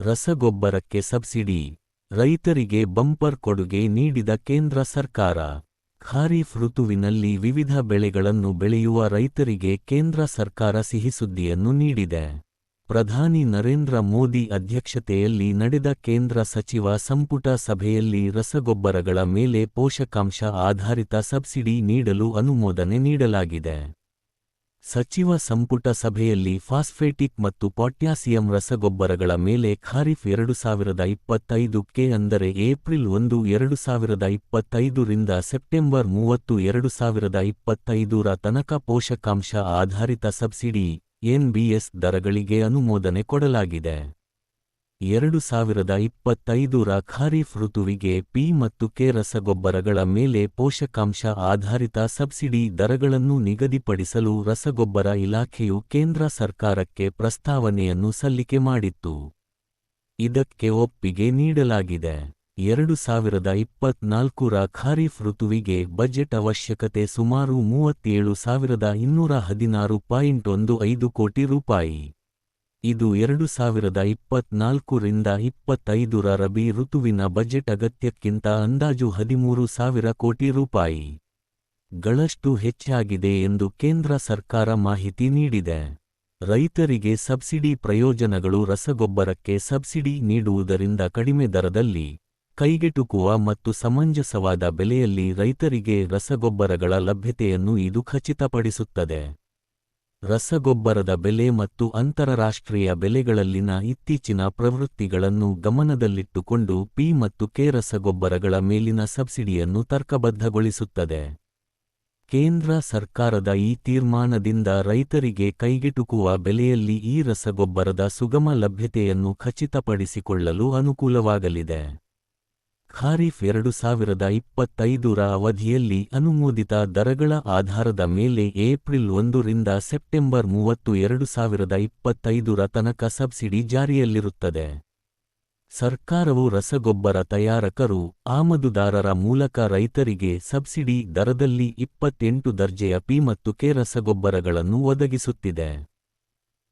ರಸಗೊಬ್ಬರಕ್ಕೆ ಸಬ್ಸಿಡಿ, ರೈತರಿಗೆ ಬಂಪರ್ ಕೊಡುಗೆ ನೀಡಿದ ಕೇಂದ್ರ ಸರ್ಕಾರ. ಖಾರಿಫ್ ಋತುವಿನಲ್ಲಿ ವಿವಿಧ ಬೆಳೆಗಳನ್ನು ಬೆಳೆಯುವ ರೈತರಿಗೆ ಕೇಂದ್ರ ಸರ್ಕಾರ ಸಿಹಿಸುದ್ದಿಯನ್ನು ನೀಡಿದೆ. ಪ್ರಧಾನಿ ನರೇಂದ್ರ ಮೋದಿ ಅಧ್ಯಕ್ಷತೆಯಲ್ಲಿ ನಡೆದ ಕೇಂದ್ರ ಸಚಿವ ಸಂಪುಟ ಸಭೆಯಲ್ಲಿ ರಸಗೊಬ್ಬರಗಳ ಮೇಲೆ ಪೋಷಕಾಂಶ ಆಧಾರಿತ ಸಬ್ಸಿಡಿ ನೀಡಲು ಅನುಮೋದನೆ ನೀಡಲಾಗಿದೆ. ಸಚಿವ ಸಂಪುಟ ಸಭೆಯಲ್ಲಿ ಫಾಸ್ಫೇಟಿಕ್ ಮತ್ತು ಪೊಟ್ಯಾಸಿಯಂ ರಸಗೊಬ್ಬರಗಳ ಮೇಲೆ ಖಾರಿಫ್ 2025ಕ್ಕೆ ಅಂದರೆ ಏಪ್ರಿಲ್ 1, 2025 ರಿಂದ ಸೆಪ್ಟೆಂಬರ್ 30, 2025ರ ತನಕ ಪೋಷಕಾಂಶ ಆಧಾರಿತ ಸಬ್ಸಿಡಿ (ಎನ್ಬಿಎಸ್) ದರಗಳಿಗೆ ಅನುಮೋದನೆ ಕೊಡಲಾಗಿದೆ. 2025ರ ಖಾರಿಫ್ ಋತುವಿಗೆ ಪಿ ಮತ್ತು ಕೆ ರಸಗೊಬ್ಬರಗಳ ಮೇಲೆ ಪೋಷಕಾಂಶ ಆಧಾರಿತ ಸಬ್ಸಿಡಿ ದರಗಳನ್ನು ನಿಗದಿಪಡಿಸಲು ರಸಗೊಬ್ಬರ ಇಲಾಖೆಯು ಕೇಂದ್ರ ಸರ್ಕಾರಕ್ಕೆ ಪ್ರಸ್ತಾವನೆಯನ್ನು ಸಲ್ಲಿಕೆ ಮಾಡಿತ್ತು. ಇದಕ್ಕೆ ಒಪ್ಪಿಗೆ ನೀಡಲಾಗಿದೆ. 2024ರ ಖಾರಿಫ್ ಋತುವಿಗೆ ಬಜೆಟ್ ಅವಶ್ಯಕತೆ ಸುಮಾರು 37,216.15 ಕೋಟಿ ರೂಪಾಯಿ. ಇದು 2024 ರಿಂದ 25ರ ರಬಿ ಋತುವಿನ ಬಜೆಟ್ ಅಗತ್ಯಕ್ಕಿಂತ ಅಂದಾಜು 13,000 ಕೋಟಿ ರೂಪಾಯಿ ಗಳಷ್ಟು ಹೆಚ್ಚಾಗಿದೆ ಎಂದು ಕೇಂದ್ರ ಸರ್ಕಾರ ಮಾಹಿತಿ ನೀಡಿದೆ. ರೈತರಿಗೆ ಸಬ್ಸಿಡಿ ಪ್ರಯೋಜನಗಳು. ರಸಗೊಬ್ಬರಕ್ಕೆ ಸಬ್ಸಿಡಿ ನೀಡುವುದರಿಂದ ಕಡಿಮೆ ದರದಲ್ಲಿ, ಕೈಗೆಟುಕುವ ಮತ್ತು ಸಮಂಜಸವಾದ ಬೆಲೆಯಲ್ಲಿ ರೈತರಿಗೆ ರಸಗೊಬ್ಬರಗಳ ಲಭ್ಯತೆಯನ್ನು ಇದು ಖಚಿತಪಡಿಸುತ್ತದೆ. ರಸಗೊಬ್ಬರದ ಬೆಲೆ ಮತ್ತು ಅಂತರರಾಷ್ಟ್ರೀಯ ಬೆಲೆಗಳಲ್ಲಿನ ಇತ್ತೀಚಿನ ಪ್ರವೃತ್ತಿಗಳನ್ನು ಗಮನದಲ್ಲಿಟ್ಟುಕೊಂಡು ಪಿ ಮತ್ತು ಕೆ ರಸಗೊಬ್ಬರಗಳ ಮೇಲಿನ ಸಬ್ಸಿಡಿಯನ್ನು ತರ್ಕಬದ್ಧಗೊಳಿಸುತ್ತದೆ. ಕೇಂದ್ರ ಸರ್ಕಾರದ ಈ ತೀರ್ಮಾನದಿಂದ ರೈತರಿಗೆ ಕೈಗೆಟುಕುವ ಬೆಲೆಯಲ್ಲಿ ಈ ರಸಗೊಬ್ಬರದ ಸುಗಮ ಲಭ್ಯತೆಯನ್ನು ಖಚಿತಪಡಿಸಿಕೊಳ್ಳಲು ಅನುಕೂಲವಾಗಲಿದೆ. ಖಾರಿಫ್ 2025ರ ಅವಧಿಯಲ್ಲಿ ಅನುಮೋದಿತ ದರಗಳ ಆಧಾರದ ಮೇಲೆ ಏಪ್ರಿಲ್ 1 ರಿಂದ ಸೆಪ್ಟೆಂಬರ್ 30, 2025ರ ತನಕ ಸಬ್ಸಿಡಿ ಜಾರಿಯಲ್ಲಿರುತ್ತದೆ. ಸರ್ಕಾರವು ರಸಗೊಬ್ಬರ ತಯಾರಕರು, ಆಮದುದಾರರ ಮೂಲಕ ರೈತರಿಗೆ ಸಬ್ಸಿಡಿ ದರದಲ್ಲಿ 28 ದರ್ಜೆಯ ಪಿ ಮತ್ತು ಕೆ ರಸಗೊಬ್ಬರಗಳನ್ನು ಒದಗಿಸುತ್ತಿದೆ.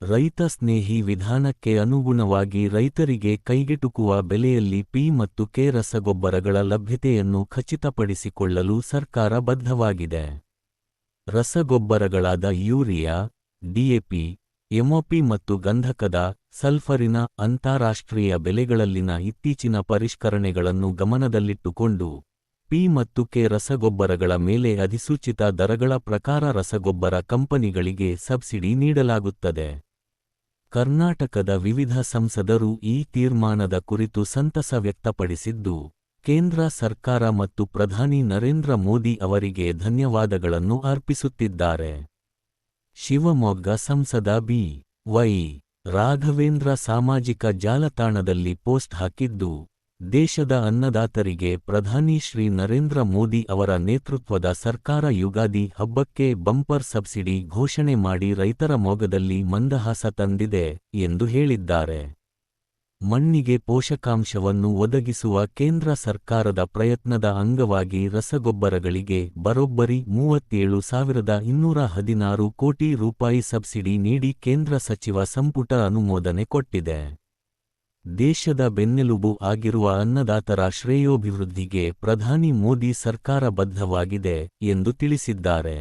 ರೈತ ಸ್ನೇಹಿ ವಿಧಾನಕ್ಕೆ ಅನುಗುಣವಾಗಿ ರೈತರಿಗೆ ಕೈಗೆಟುಕುವ ಬೆಲೆಯಲ್ಲಿ ಪಿ ಮತ್ತು ಕೆ ರಸಗೊಬ್ಬರಗಳ ಲಭ್ಯತೆಯನ್ನು ಖಚಿತಪಡಿಸಿಕೊಳ್ಳಲು ಸರ್ಕಾರ ಬದ್ಧವಾಗಿದೆ. ರಸಗೊಬ್ಬರಗಳಾದ ಯೂರಿಯಾ, ಡಿಎಪಿ, ಎಂಒಪಿ ಮತ್ತು ಗಂಧಕದ, ಸಲ್ಫರಿನ ಅಂತಾರಾಷ್ಟ್ರೀಯ ಬೆಲೆಗಳಲ್ಲಿನ ಇತ್ತೀಚಿನ ಪರಿಷ್ಕರಣೆಗಳನ್ನು ಗಮನದಲ್ಲಿಟ್ಟುಕೊಂಡು ಪಿ ಮತ್ತು ಕೆ ರಸಗೊಬ್ಬರಗಳ ಮೇಲೆ ಅಧಿಸೂಚಿತ ದರಗಳ ಪ್ರಕಾರ ರಸಗೊಬ್ಬರ ಕಂಪನಿಗಳಿಗೆ ಸಬ್ಸಿಡಿ ನೀಡಲಾಗುತ್ತದೆ. ಕರ್ನಾಟಕದ ವಿವಿಧ ಸಂಸದರು ಈ ತೀರ್ಮಾನದ ಕುರಿತು ಸಂತಸ ವ್ಯಕ್ತಪಡಿಸಿದ್ದು, ಕೇಂದ್ರ ಸರ್ಕಾರ ಮತ್ತು ಪ್ರಧಾನಿ ನರೇಂದ್ರ ಮೋದಿ ಅವರಿಗೆ ಧನ್ಯವಾದಗಳನ್ನು ಅರ್ಪಿಸುತ್ತಿದ್ದಾರೆ. ಶಿವಮೊಗ್ಗ ಸಂಸದ ಬಿ. ವೈ. ರಾಘವೇಂದ್ರ ಸಾಮಾಜಿಕ ಜಾಲತಾಣದಲ್ಲಿ ಪೋಸ್ಟ್ ಹಾಕಿದ್ದು, ದೇಶದ ಅನ್ನದಾತರಿಗೆ ಪ್ರಧಾನಿ ಶ್ರೀ ನರೇಂದ್ರ ಮೋದಿ ಅವರ ನೇತೃತ್ವದ ಸರ್ಕಾರ ಯುಗಾದಿ ಹಬ್ಬಕ್ಕೆ ಬಂಪರ್ ಸಬ್ಸಿಡಿ ಘೋಷಣೆ ಮಾಡಿ ರೈತರ ಮೊಗದಲ್ಲಿ ಮಂದಹಾಸ ತಂದಿದೆ ಎಂದು ಹೇಳಿದ್ದಾರೆ. ಮಣ್ಣಿಗೆ ಪೋಷಕಾಂಶವನ್ನು ಒದಗಿಸುವ ಕೇಂದ್ರ ಸರ್ಕಾರದ ಪ್ರಯತ್ನದ ಅಂಗವಾಗಿ ರಸಗೊಬ್ಬರಗಳಿಗೆ ಬರೋಬ್ಬರಿ 37,216 ಕೋಟಿ ರೂಪಾಯಿ ಸಬ್ಸಿಡಿ ನೀಡಿ ಕೇಂದ್ರ ಸಚಿವ ಸಂಪುಟ ಅನುಮೋದನೆ ಕೊಟ್ಟಿದೆ. ದೇಶದ ಬೆನ್ನೆಲುಬು ಆಗಿರುವ ಅನ್ನದಾತರ ಶ್ರೇಯೋಭಿವೃದ್ಧಿಗೆ ಪ್ರಧಾನಿ ಮೋದಿ ಸರ್ಕಾರ ಬದ್ಧವಾಗಿದೆ ಎಂದು ತಿಳಿಸಿದ್ದಾರೆ.